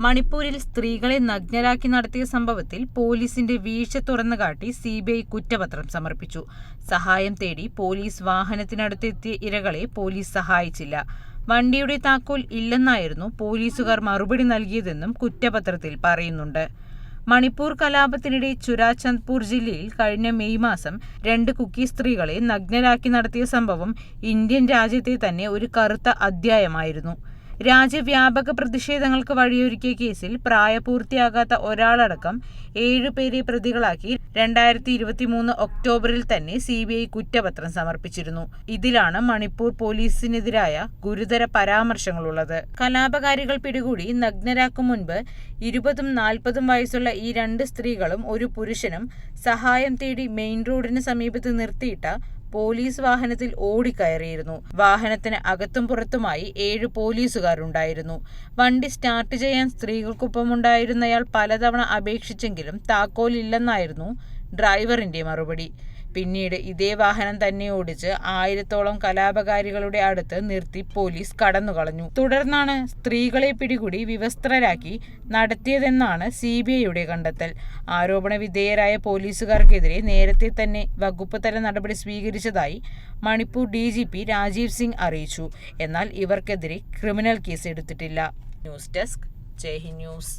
മണിപ്പൂരിൽ സ്ത്രീകളെ നഗ്നരാക്കി നടത്തിയ സംഭവത്തിൽ പോലീസിന്റെ വീഴ്ച തുറന്നുകാട്ടി സിബിഐ കുറ്റപത്രം സമർപ്പിച്ചു. സഹായം തേടി പോലീസ് വാഹനത്തിനടുത്തെത്തിയ ഇരകളെ പോലീസ് സഹായിച്ചില്ല. വണ്ടിയുടെ താക്കോൽ ഇല്ലെന്നായിരുന്നു പോലീസുകാർ മറുപടി നൽകിയതെന്നും കുറ്റപത്രത്തിൽ പറയുന്നുണ്ട്. മണിപ്പൂർ കലാപത്തിനിടെ ചുരാചന്ദ്പൂർ ജില്ലയിൽ കഴിഞ്ഞ മെയ് മാസം 2 കുക്കി സ്ത്രീകളെ നഗ്നരാക്കി നടത്തിയ സംഭവം ഇന്ത്യൻ രാജ്യത്തെ തന്നെ ഒരു കറുത്ത അധ്യായമായിരുന്നു. രാജ്യവ്യാപക പ്രതിഷേധങ്ങൾക്ക് വഴിയൊരുക്കിയ കേസിൽ പ്രായപൂർത്തിയാകാത്ത ഒരാളടക്കം 7 പേരെ പ്രതികളാക്കി 2023 ഒക്ടോബറിൽ തന്നെ സിബിഐ കുറ്റപത്രം സമർപ്പിച്ചിരുന്നു. ഇതിലാണ് മണിപ്പൂർ പോലീസിനെതിരായ ഗുരുതര പരാമർശങ്ങളുള്ളത്. കലാപകാരികൾ പിടികൂടി നഗ്നരാക്കും മുൻപ് 20ഉം 40ഉം വയസ്സുള്ള ഈ 2 സ്ത്രീകളും ഒരു പുരുഷനും സഹായം തേടി മെയിൻ റോഡിന് സമീപത്ത് നിർത്തിയിട്ട പോലീസ് വാഹനത്തിൽ ഓടിക്കയറിയിരുന്നു. വാഹനത്തിന് അകത്തും പുറത്തുമായി 7 പോലീസുകാരുണ്ടായിരുന്നു. വണ്ടി സ്റ്റാർട്ട് ചെയ്യാൻ സ്ത്രീകൾക്കൊപ്പമുണ്ടായിരുന്നയാൾ പലതവണ അപേക്ഷിച്ചെങ്കിലും താക്കോലില്ലെന്നായിരുന്നു ഡ്രൈവറിന്റെ മറുപടി. പിന്നീട് ഇതേ വാഹനം തന്നെ ഓടിച്ച് 1000ഓളം കലാപകാരികളുടെ അടുത്ത് നിർത്തി പോലീസ് കടന്നുകളഞ്ഞു. തുടർന്നാണ് സ്ത്രീകളെ പിടികൂടി വിവസ്ത്രരാക്കി നടത്തിയതെന്നാണ് സിബിഐയുടെ കണ്ടെത്തൽ. ആരോപണ വിധേയരായ പോലീസുകാർക്കെതിരെ നേരത്തെ തന്നെ വകുപ്പ് തല നടപടി സ്വീകരിച്ചതായി മണിപ്പൂർ DGP രാജീവ് സിംഗ് അറിയിച്ചു. എന്നാൽ ഇവർക്കെതിരെ ക്രിമിനൽ കേസ് എടുത്തിട്ടില്ല. ന്യൂസ് ഡെസ്ക്, ജയ് ഹിന്ദ് ന്യൂസ്.